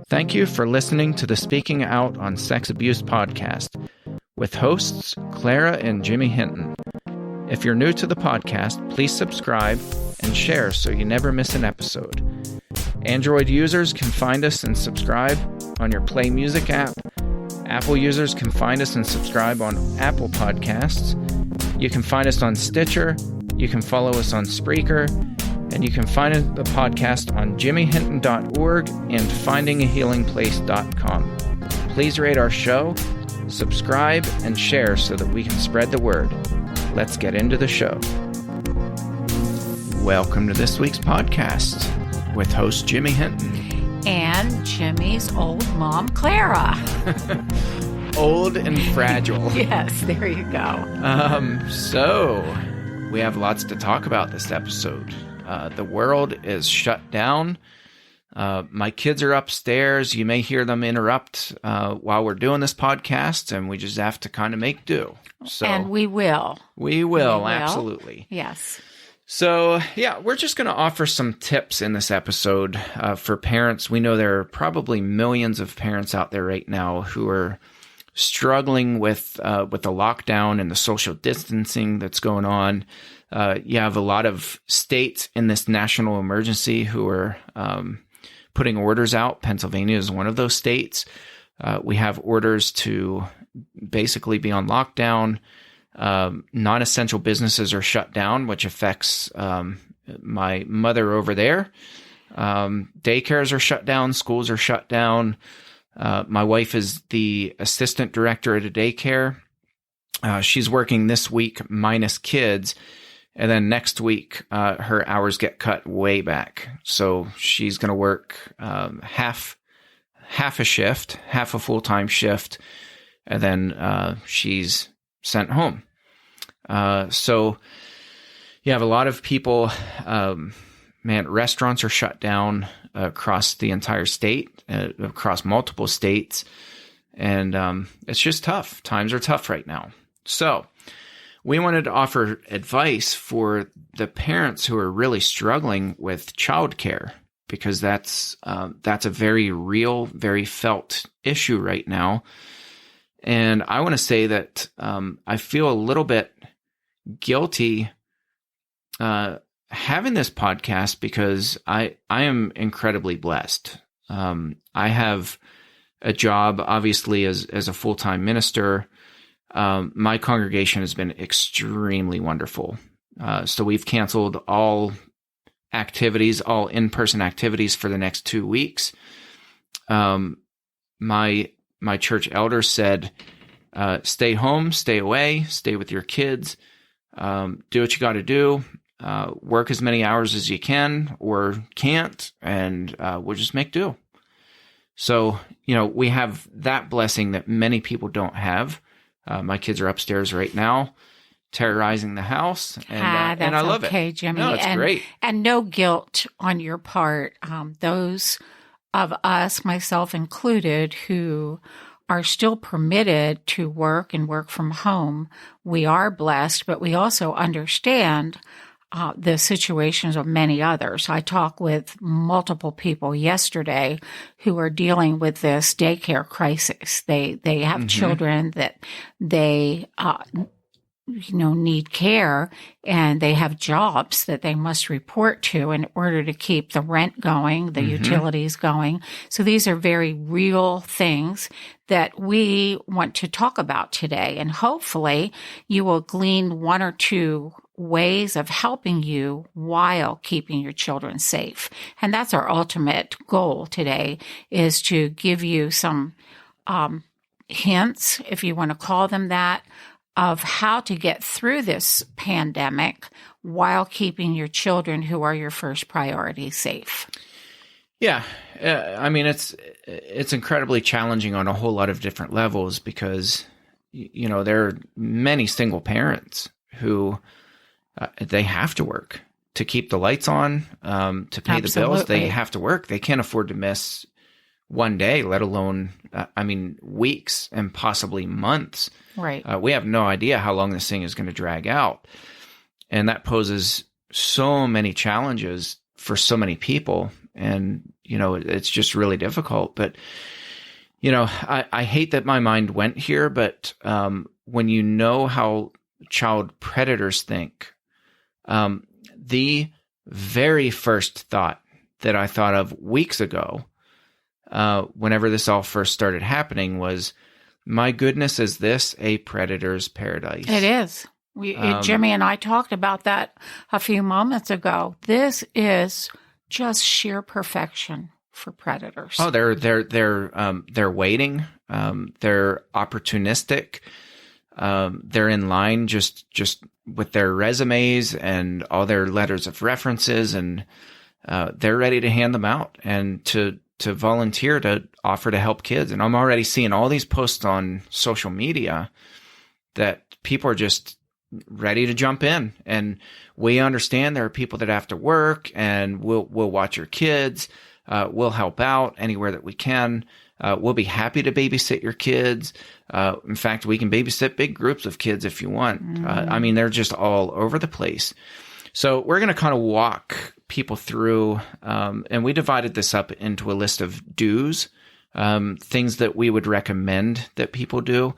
Thank you for listening to the Speaking Out on Sex Abuse podcast with hosts Clara and Jimmy Hinton. If you're new to the podcast, please subscribe and share so you never miss an episode. Android users can find us and subscribe on your Play Music app. Apple users can find us and subscribe on Apple Podcasts. You can find us on Stitcher. You can follow us on Spreaker. And you can find the podcast on jimmyhinton.org and findingahealingplace.com. Please rate our show, subscribe, and share so that we can spread the word. Let's get into the show. Welcome to this week's podcast with host Jimmy Hinton. And Jimmy's old mom, Clara. Old and fragile. Yes, there you go. So we have lots to talk about this episode. The world is shut down. My kids are upstairs. You may hear them interrupt while we're doing this podcast, and we just have to kind of make do. So, and we will. We will, absolutely. Yes. So, yeah, we're just going to offer some tips in this episode for parents. We know there are probably millions of parents out there right now who are struggling with the lockdown and the social distancing that's going on. You have a lot of states in this national emergency who are putting orders out. Pennsylvania is one of those states. We have orders to basically be on lockdown. Non-essential businesses are shut down, which affects my mother over there. Daycares are shut down. Schools are shut down. My wife is the assistant director at a daycare. She's working this week minus kids. And then next week, her hours get cut way back. So she's going to work half a shift, half a full-time shift, and then she's sent home. So you have a lot of people, restaurants are shut down across the entire state, across multiple states, and it's just tough. Times are tough right now. So we wanted to offer advice for the parents who are really struggling with childcare, because that's a very real, very felt issue right now. And I want to say that I feel a little bit guilty having this podcast because I am incredibly blessed. I have a job, obviously, as a full-time minister. My congregation has been extremely wonderful. So we've canceled all activities, all in-person activities for the next 2 weeks. My church elder said, stay home, stay away, stay with your kids, do what you got to do, work as many hours as you can or can't, and we'll just make do. So, we have that blessing that many people don't have. My kids are upstairs right now, terrorizing the house, and I love it. Okay, Jimmy. No, it's great. And no guilt on your part. Those of us, myself included, who are still permitted to work and work from home, we are blessed, but we also understand the situations of many others. I talked with multiple people yesterday who are dealing with this daycare crisis. They have children that they need care, and they have jobs that they must report to in order to keep the rent going, the utilities going. So these are very real things that we want to talk about today. And hopefully you will glean one or two ways of helping you while keeping your children safe. And that's our ultimate goal today, is to give you some hints, if you want to call them that, of how to get through this pandemic while keeping your children, who are your first priority, safe. Yeah. It's incredibly challenging on a whole lot of different levels because, there are many single parents who they have to work to keep the lights on, to pay the bills. They have to work. They can't afford to miss one day, let alone, weeks and possibly months. Right. We have no idea how long this thing is going to drag out. And that poses so many challenges for so many people. And it's just really difficult. But, I hate that my mind went here, but when you know how child predators think, the very first thought that I thought of weeks ago, whenever this all first started happening, was, my goodness, is this a predator's paradise? It is. Jimmy and I talked about that a few moments ago. This is just sheer perfection for predators. Oh, they're waiting. They're opportunistic. They're in line just with their resumes and all their letters of references, and they're ready to hand them out and to volunteer to offer to help kids. And I'm already seeing all these posts on social media that people are just ready to jump in. And we understand there are people that have to work, and we'll watch your kids. We'll help out anywhere that we can. We'll be happy to babysit your kids. In fact, we can babysit big groups of kids if you want. They're just all over the place. So we're going to kind of walk people through, and we divided this up into a list of do's, things that we would recommend that people do,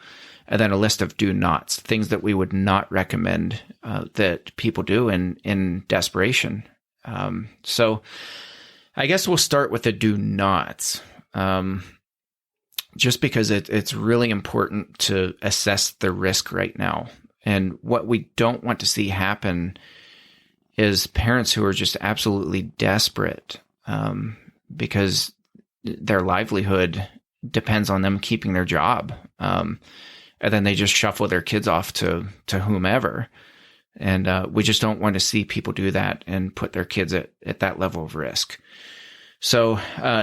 and then a list of do nots, things that we would not recommend that people do in desperation. So I guess we'll start with the do nots, just because it's really important to assess the risk right now. And what we don't want to see happen is parents who are just absolutely desperate because their livelihood depends on them keeping their job. And then they just shuffle their kids off to whomever. And we just don't want to see people do that and put their kids at that level of risk. So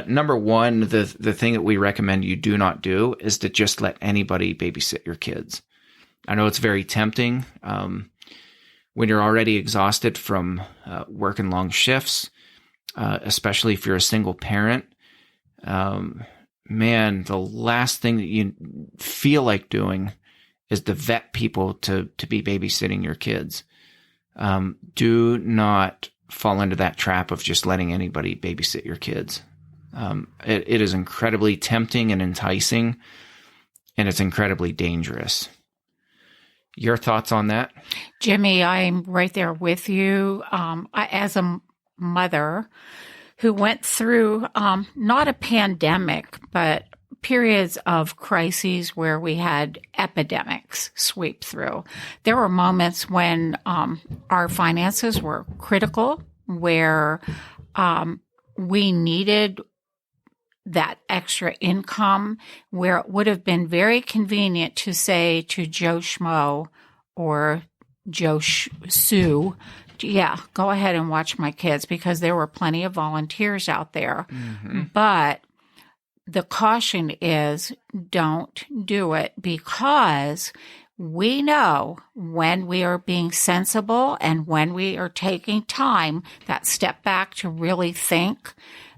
number one, the thing that we recommend you do not do is to just let anybody babysit your kids. I know it's very tempting. When you're already exhausted from working long shifts, especially if you're a single parent, man, the last thing that you feel like doing is to vet people to be babysitting your kids. Do not fall into that trap of just letting anybody babysit your kids. It is incredibly tempting and enticing, and it's incredibly dangerous. Your thoughts on that? Jimmy, I'm right there with you. As a mother who went through not a pandemic, but periods of crises where we had epidemics sweep through, there were moments when our finances were critical, where we needed that extra income, where it would have been very convenient to say to Joe Schmo or Joe Sue, yeah, go ahead and watch my kids, because there were plenty of volunteers out there. Mm-hmm. But the caution is, don't do it, because we know when we are being sensible and when we are taking time, that step back to really think,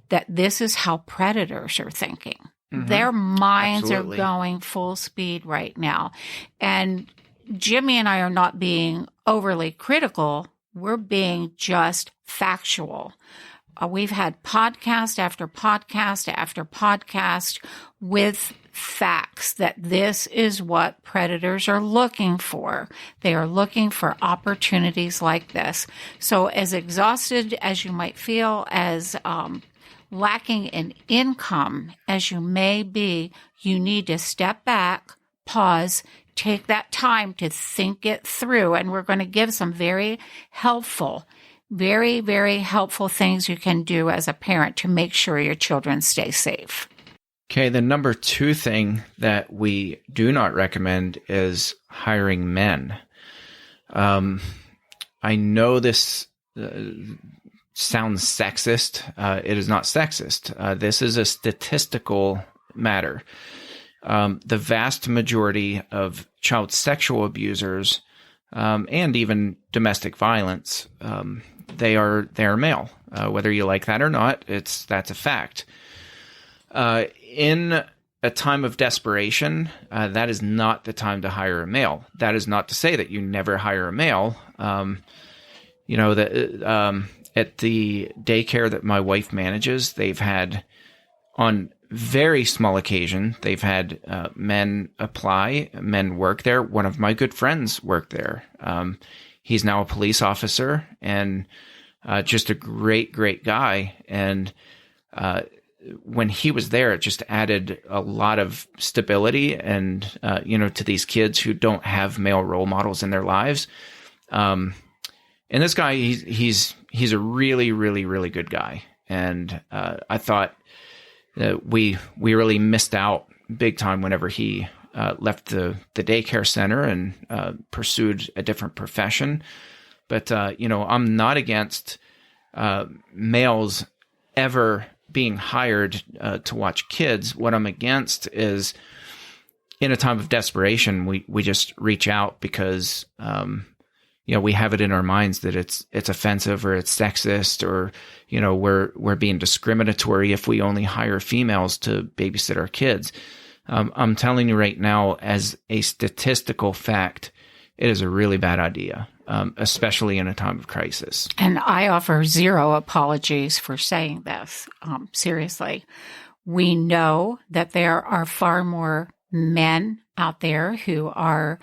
that this is how predators are thinking. Mm-hmm. Their minds Absolutely. Are going full speed right now. And Jimmy and I are not being overly critical. We're being just factual. We've had podcast after podcast after podcast with facts that this is what predators are looking for. They are looking for opportunities like this. So as exhausted as you might feel, as lacking in income as you may be, you need to step back, pause, take that time to think it through. And we're going to give some very helpful, very, very helpful things you can do as a parent to make sure your children stay safe. Okay, the number two thing that we do not recommend is hiring men. I know this sounds sexist. It is not sexist. This is a statistical matter. The vast majority of child sexual abusers and even domestic violence, they are male. Whether you like that or not, that's a fact. In a time of desperation, that is not the time to hire a male. That is not to say that you never hire a male. At the daycare that my wife manages, they've had, on very small occasion, they've had men apply, men work there. One of my good friends worked there. He's now a police officer and just a great, great guy. And when he was there, it just added a lot of stability and, to these kids who don't have male role models in their lives. And this guy, he's a really, really, really good guy. And I thought that we really missed out big time whenever he left the daycare center and pursued a different profession. But, I'm not against males ever being hired to watch kids. What I'm against is, in a time of desperation, we just reach out because we have it in our minds that it's offensive or it's sexist, or we're being discriminatory if we only hire females to babysit our kids. I'm telling you right now, as a statistical fact, it is a really bad idea, especially in a time of crisis. And I offer zero apologies for saying this. Seriously, we know that there are far more men out there who are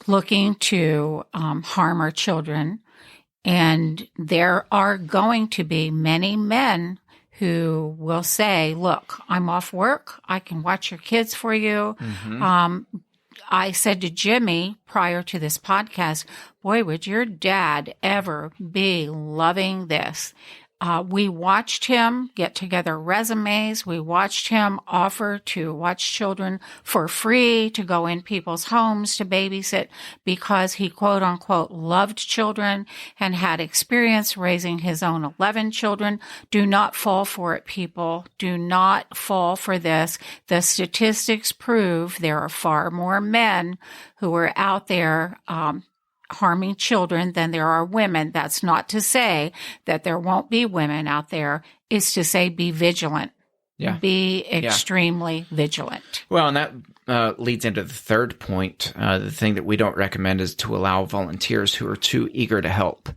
looking to harm our children. And there are going to be many men who will say, look, I'm off work. I can watch your kids for you. Mm-hmm. I said to Jimmy prior to this podcast, boy, would your dad ever be loving this? We watched him get together resumes. We watched him offer to watch children for free, to go in people's homes to babysit, because he, quote unquote, loved children and had experience raising his own 11 children. Do not fall for it, people. Do not fall for this. The statistics prove there are far more men who are out there, harming children than there are women. That's not to say that there won't be women out there. It's to say be vigilant. Yeah. Be extremely vigilant. Well, and that leads into the third point. The thing that we don't recommend is to allow volunteers who are too eager to help.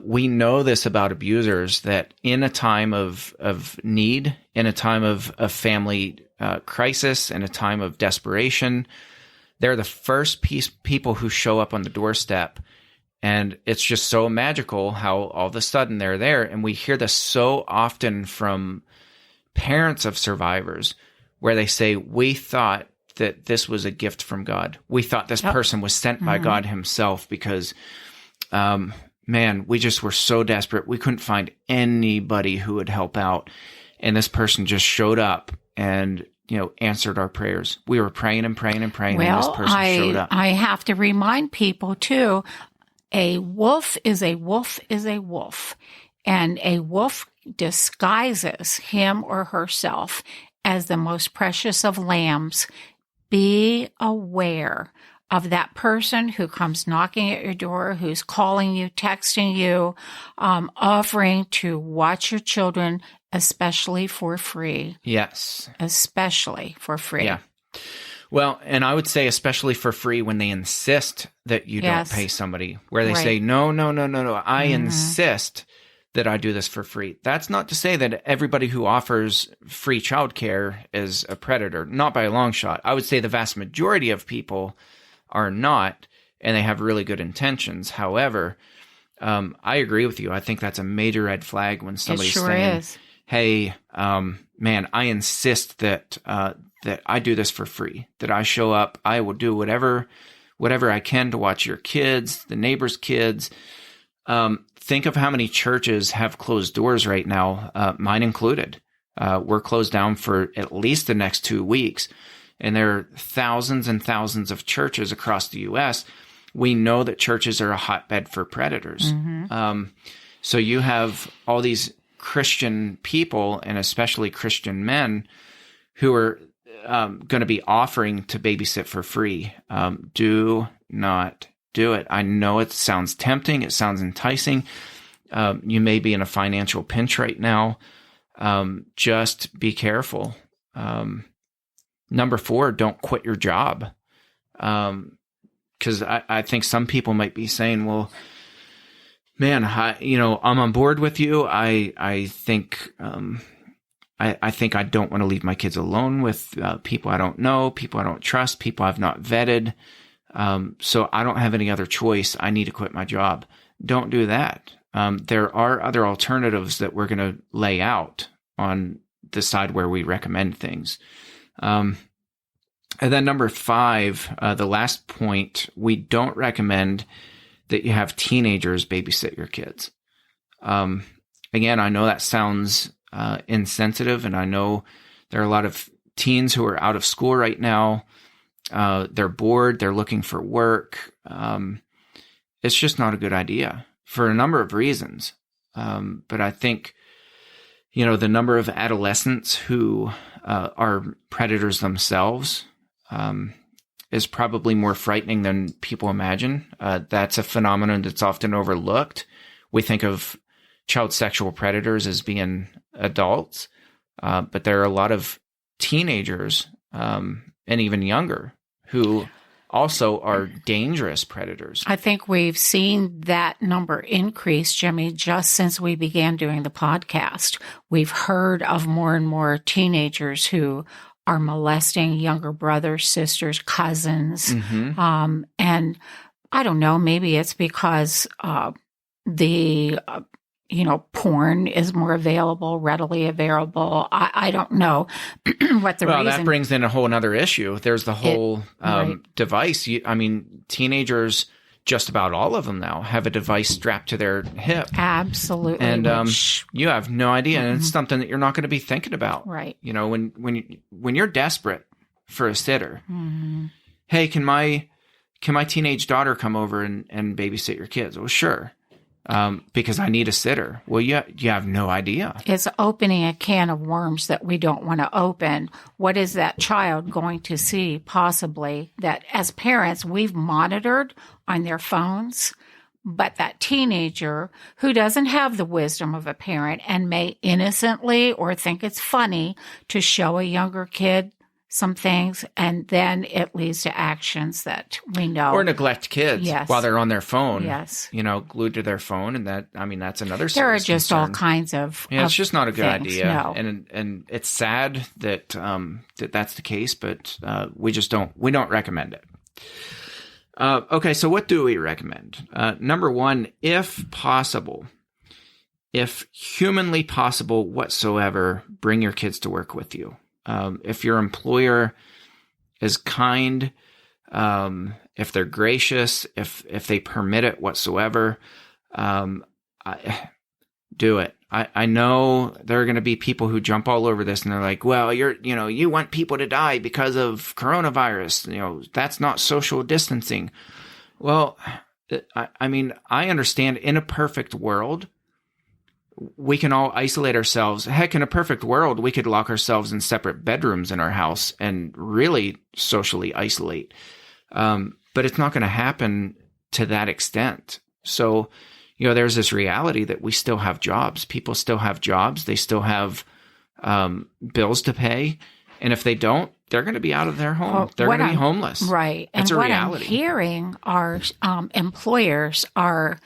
We know this about abusers, that in a time of need, in a time of a family crisis, in a time of desperation, they're the first people who show up on the doorstep. And it's just so magical how all of a sudden they're there. And we hear this so often from parents of survivors, where they say, we thought that this was a gift from God. We thought this person was sent by God himself, because, we just were so desperate. We couldn't find anybody who would help out. And this person just showed up and answered our prayers. We were praying and praying and praying, and this person showed up. I have to remind people, too, a wolf is a wolf is a wolf. And a wolf disguises him or herself as the most precious of lambs. Be aware of that person who comes knocking at your door, who's calling you, texting you, offering to watch your children, especially for free. Yes. Especially for free. Yeah. Well, and I would say especially for free when they insist that you don't pay somebody, where they say, no, I insist that I do this for free. That's not to say that everybody who offers free childcare is a predator, not by a long shot. I would say the vast majority of people are not, and they have really good intentions. However, I agree with you. I think that's a major red flag when somebody's saying, hey, I insist that I do this for free, that I show up, I will do whatever I can to watch your kids, the neighbors' kids. Think of how many churches have closed doors right now, mine included. We're closed down for at least the next 2 weeks. And there are thousands and thousands of churches across the U.S. We know that churches are a hotbed for predators. Mm-hmm. So you have all these Christian people, and especially Christian men, who are going to be offering to babysit for free. Do not do it. I know it sounds tempting. It sounds enticing. You may be in a financial pinch right now. Just be careful. Number 4, don't quit your job. Because I think some people might be saying, well, man, I'm on board with you. I think I think I don't want to leave my kids alone with people I don't know, people I don't trust, people I've not vetted. So I don't have any other choice. I need to quit my job. Don't do that. There are other alternatives that we're going to lay out on the side where we recommend things. And then number 5, the last point, we don't recommend that you have teenagers babysit your kids. Again, I know that sounds insensitive, and I know there are a lot of teens who are out of school right now. They're bored. They're looking for work. It's just not a good idea for a number of reasons. But I think, the number of adolescents who are predators themselves is probably more frightening than people imagine. That's a phenomenon that's often overlooked. We think of child sexual predators as being adults, but there are a lot of teenagers and even younger who also are dangerous predators. I think we've seen that number increase, Jimmy, just since we began doing the podcast. We've heard of more and more teenagers who are molesting younger brothers, sisters, cousins. Mm-hmm. And I don't know, maybe it's because porn is more readily available. I don't know what the reason. Well, that brings in a whole other issue. There's the whole device. Teenagers, just about all of them now, have a device strapped to their hip. Absolutely. And you have no idea. And it's something that you're not going to be thinking about. Right. When you're desperate for a sitter, mm-hmm. Hey, can my teenage daughter come over and babysit your kids? Well, sure. Because I need a sitter. Well, you have no idea. It's opening a can of worms that we don't want to open. What is that child going to see possibly that as parents we've monitored on their phones, but that teenager who doesn't have the wisdom of a parent and may innocently or think it's funny to show a younger kid some things, and then it leads to actions that we know. Or neglect kids while they're on their phone. Yes. Glued to their phone. And that's another serious There are just concern. all kinds of it's just not a good idea. No. And it's sad that that's the case, but we don't recommend it. Okay, so what do we recommend? Number 1, if possible, if humanly possible whatsoever, bring your kids to work with you. If your employer is kind, if they're gracious, if they permit it whatsoever, do it. I know there are going to be people who jump all over this and they're like, well, you want people to die because of coronavirus. That's not social distancing. Well, I understand in a perfect world, we can all isolate ourselves. Heck, in a perfect world, we could lock ourselves in separate bedrooms in our house and really socially isolate. But it's not going to happen to that extent. So, there's this reality that we still have jobs. People still have jobs. They still have bills to pay. And if they don't, they're going to be out of their home. They're going to be homeless. Right. That's and a what reality. I'm hearing are employers are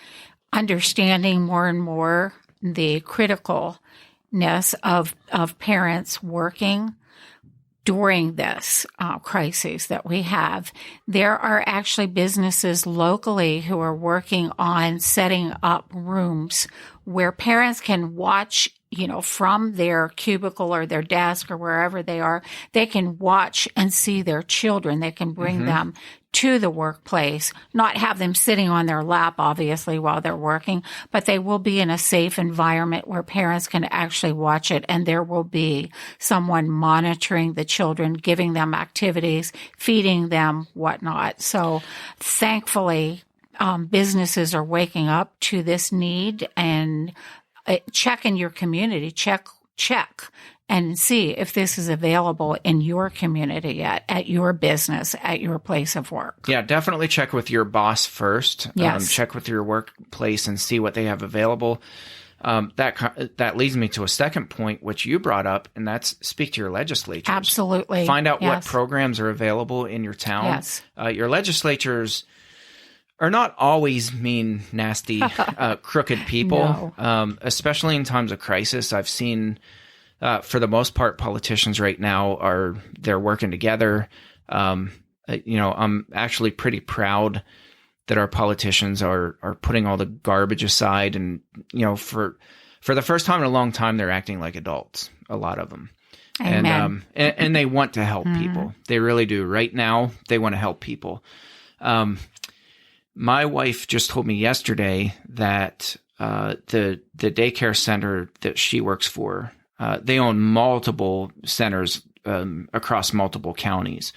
understanding more and more the criticalness of parents working during this crisis that we have. There are actually businesses locally who are working on setting up rooms where parents can watch, from their cubicle or their desk or wherever they are. They can watch and see their children. They can bring them to the workplace, not have them sitting on their lap, obviously, while they're working, but they will be in a safe environment where parents can actually watch it, and there will be someone monitoring the children, giving them activities, feeding them, whatnot. So thankfully, businesses are waking up to this need, and check in your community, check and see if this is available in your community yet, at your business, at your place of work. Yeah, definitely check with your boss first. Yes. Check with your workplace and see what they have available. That leads me to a second point, which you brought up, and that's speak to your legislatures. Absolutely. Find out what programs are available in your town. Yes. Your legislatures are not always mean, nasty, crooked people, especially in times of crisis. I've seen, for the most part, politicians right now they're working together. I'm actually pretty proud that our politicians are putting all the garbage aside, and for the first time in a long time, they're acting like adults. A lot of them. Amen. And they want to help people. They really do. Right now, they want to help people. My wife just told me yesterday that the daycare center that she works for, they own multiple centers across multiple counties.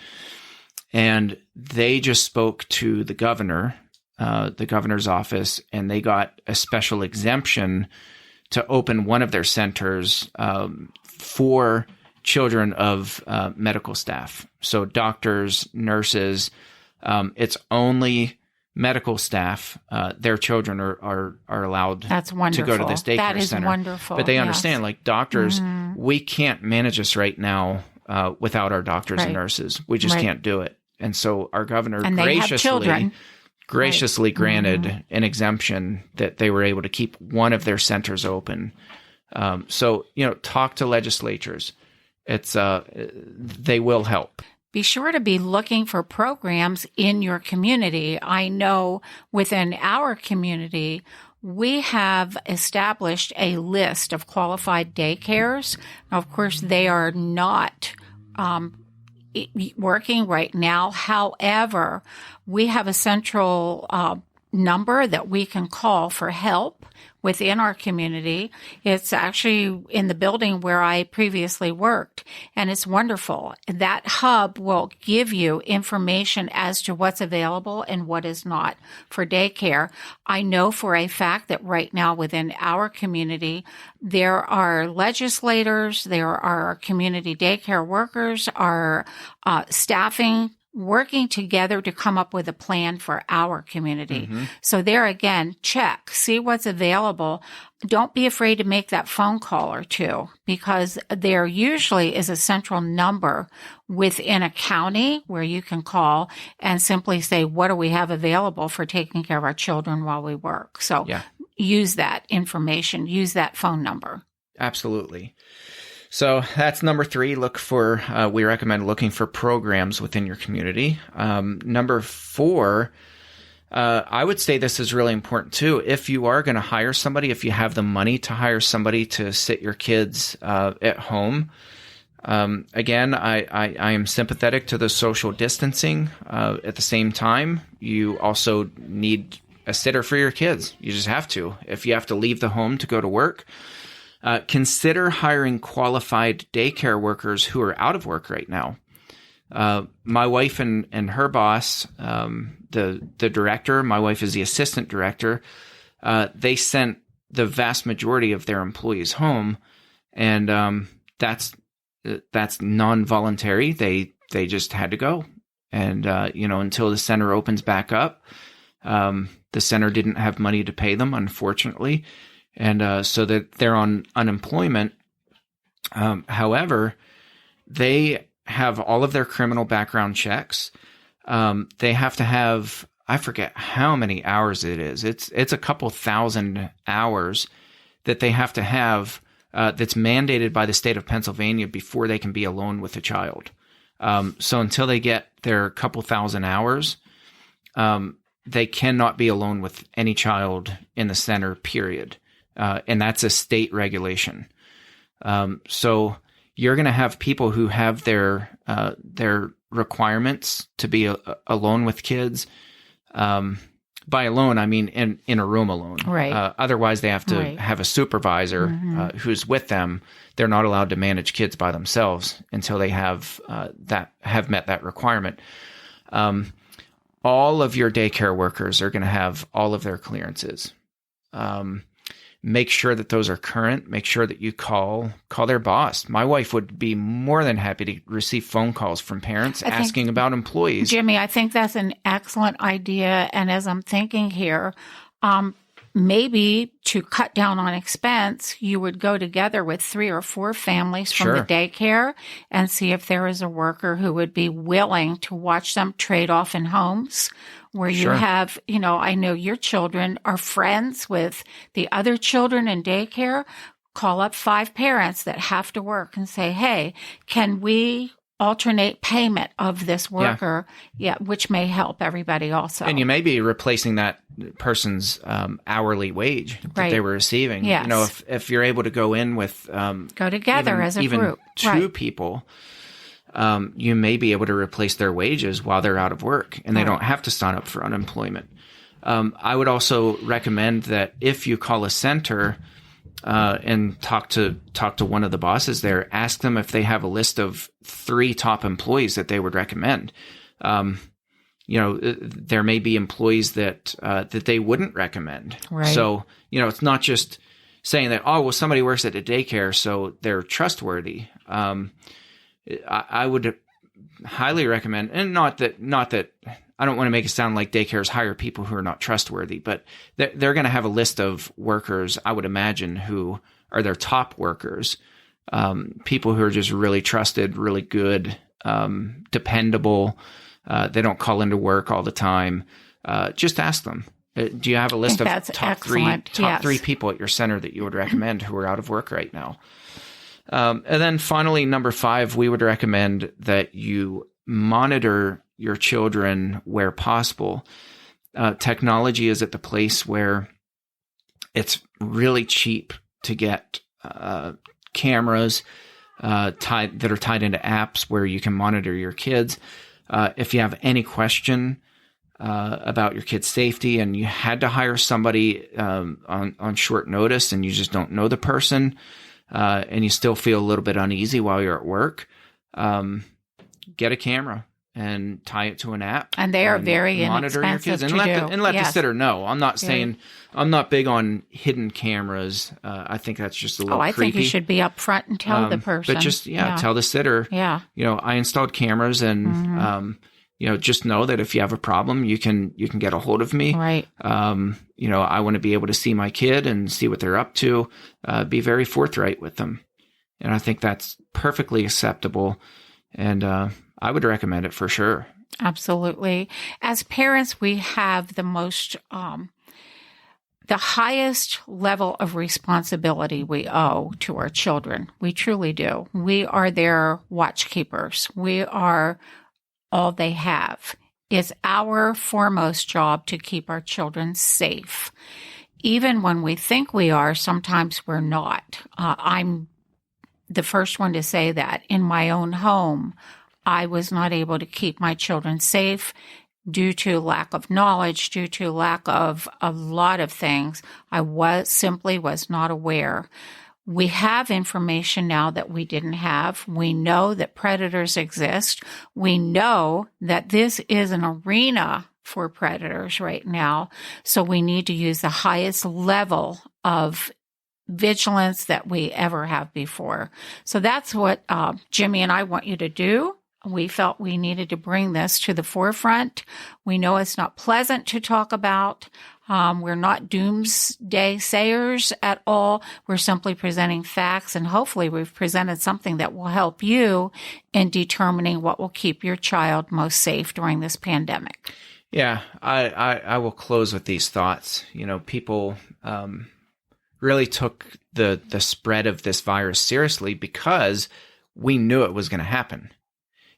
And they just spoke to the governor, the governor's office, and they got a special exemption to open one of their centers for children of medical staff. So doctors, nurses, it's only medical staff. Their children are allowed to go to this daycare center. That is wonderful. But they understand, like doctors, we can't manage this right now without our doctors and nurses. We just can't do it. And so our governor graciously granted an exemption that they were able to keep one of their centers open. So talk to legislatures. They will help. Be sure to be looking for programs in your community. I know within our community, we have established a list of qualified daycares. Now, of course, they are not working right now. However, we have a central number that we can call for help within our community. It's actually in the building where I previously worked, and it's wonderful. That hub will give you information as to what's available and what is not for daycare. I know for a fact that right now within our community, there are legislators, there are community daycare workers, are staffing working together to come up with a plan for our community. So there again, check, see what's available. Don't be afraid to make that phone call or two, because there usually is a central number within a county where you can call and simply say, what do we have available for taking care of our children while we work? So use that information, use that phone number. Absolutely. So that's number 3. We recommend looking for programs within your community. Number 4, I would say this is really important too. If you are going to hire somebody, if you have the money to hire somebody to sit your kids at home, again, I am sympathetic to the social distancing. At the same time, you also need a sitter for your kids. You just have to. If you have to leave the home to go to work, consider hiring qualified daycare workers who are out of work right now. My wife and her boss, the director, my wife is the assistant director, they sent the vast majority of their employees home, and that's non-voluntary. They just had to go. And until the center opens back up, the center didn't have money to pay them, unfortunately. And so that they're on unemployment. However, they have all of their criminal background checks. They have to have, I forget how many hours it is. It's a couple thousand hours that they have to have that's mandated by the state of Pennsylvania before they can be alone with a child. So until they get their couple thousand hours, they cannot be alone with any child in the center, period. And that's a state regulation. So you're going to have people who have their requirements to be alone with kids. By alone, I mean in a room alone. Right. Otherwise, they have to have a supervisor who's with them. They're not allowed to manage kids by themselves until they have met that requirement. All of your daycare workers are going to have all of their clearances. Make sure that those are current. Make sure that you call their boss. My wife would be more than happy to receive phone calls from parents asking about employees. Jimmy, I think that's an excellent idea. And as I'm thinking here, maybe to cut down on expense, you would go together with 3 or 4 families from the daycare and see if there is a worker who would be willing to watch them trade off in homes where you have, I know your children are friends with the other children in daycare. Call up 5 parents that have to work and say, hey, can we alternate payment of this worker? Which may help everybody also. And you may be replacing that person's hourly wage that they were receiving. Yes. If you're able to go in with go together as a group, 2 people, you may be able to replace their wages while they're out of work, and they don't have to sign up for unemployment. I would also recommend that if you call a center and talk to one of the bosses there, ask them if they have a list of 3 top employees that they would recommend. There may be employees that they wouldn't recommend. Right. So, it's not just saying that, somebody works at a daycare, so they're trustworthy. I would highly recommend, and not that I don't want to make it sound like daycares hire people who are not trustworthy, but they're going to have a list of workers, I would imagine, who are their top workers, people who are just really trusted, really good, dependable. They don't call into work all the time. Just ask them. Do you have a list of top three people at your center that you would recommend who are out of work right now? And then finally, number 5, we would recommend that you monitor your children where possible. Technology is at the place where it's really cheap to get cameras that are tied into apps where you can monitor your kids. If you have any question about your kid's safety and you had to hire somebody on short notice and you just don't know the person, and you still feel a little bit uneasy while you're at work, get a camera and tie it to an app. And they are very inexpensive to do. And let the sitter know. I'm not saying, I'm not big on hidden cameras. I think that's just a little creepy. I think you should be up front and tell the person. But just, tell the sitter, I installed cameras and, just know that if you have a problem, you can get a hold of me. Right. I want to be able to see my kid and see what they're up to, be very forthright with them. And I think that's perfectly acceptable. And, I would recommend it for sure. Absolutely. As parents, we have the highest level of responsibility we owe to our children. We truly do. We are their watchkeepers. We are all they have. It's our foremost job to keep our children safe. Even when we think we are, sometimes we're not. I'm the first one to say that. In my own home, I was not able to keep my children safe due to lack of knowledge, due to lack of a lot of things. I was not aware. We have information now that we didn't have. We know that predators exist. We know that this is an arena for predators right now. So we need to use the highest level of vigilance that we ever have before. So that's what Jimmy and I want you to do. We felt we needed to bring this to the forefront. We know it's not pleasant to talk about. We're not doomsday sayers at all. We're simply presenting facts, and hopefully we've presented something that will help you in determining what will keep your child most safe during this pandemic. Yeah, I will close with these thoughts. People really took the spread of this virus seriously because we knew it was going to happen.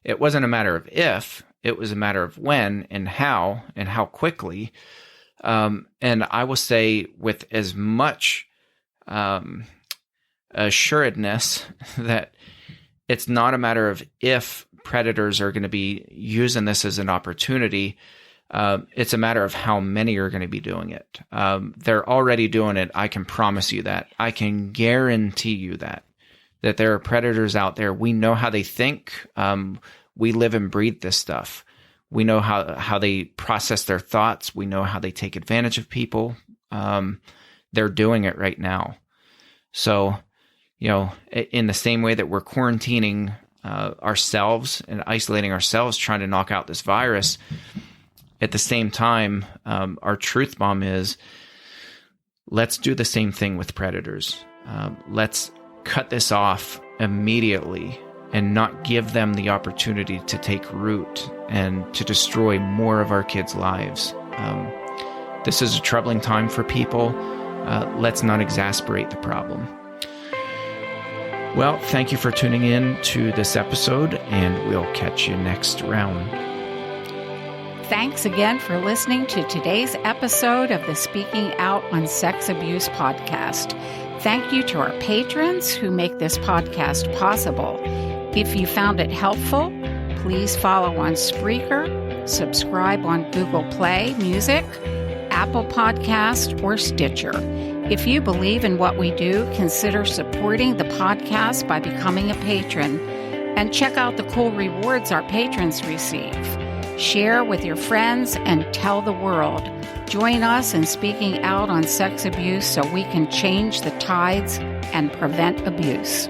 It wasn't a matter of if, it was a matter of when and how quickly. And I will say with as much assuredness that it's not a matter of if predators are going to be using this as an opportunity. It's a matter of how many are going to be doing it. They're already doing it. I can promise you that. I can guarantee you that there are predators out there. We know how they think. We live and breathe this stuff. We know how they process their thoughts. We know how they take advantage of people. They're doing it right now. So, in the same way that we're quarantining ourselves and isolating ourselves, trying to knock out this virus, at the same time, our truth bomb is let's do the same thing with predators. Let's cut this off immediately and not give them the opportunity to take root and to destroy more of our kids' lives. This is a troubling time for people. Let's not exasperate the problem. Well, thank you for tuning in to this episode, and we'll catch you next round. Thanks again for listening to today's episode of the Speaking Out on Sex Abuse podcast. Thank you to our patrons who make this podcast possible. If you found it helpful, please follow on Spreaker, subscribe on Google Play Music, Apple Podcast, or Stitcher. If you believe in what we do, consider supporting the podcast by becoming a patron, and check out the cool rewards our patrons receive. Share with your friends and tell the world. Join us in speaking out on sex abuse so we can change the tides and prevent abuse.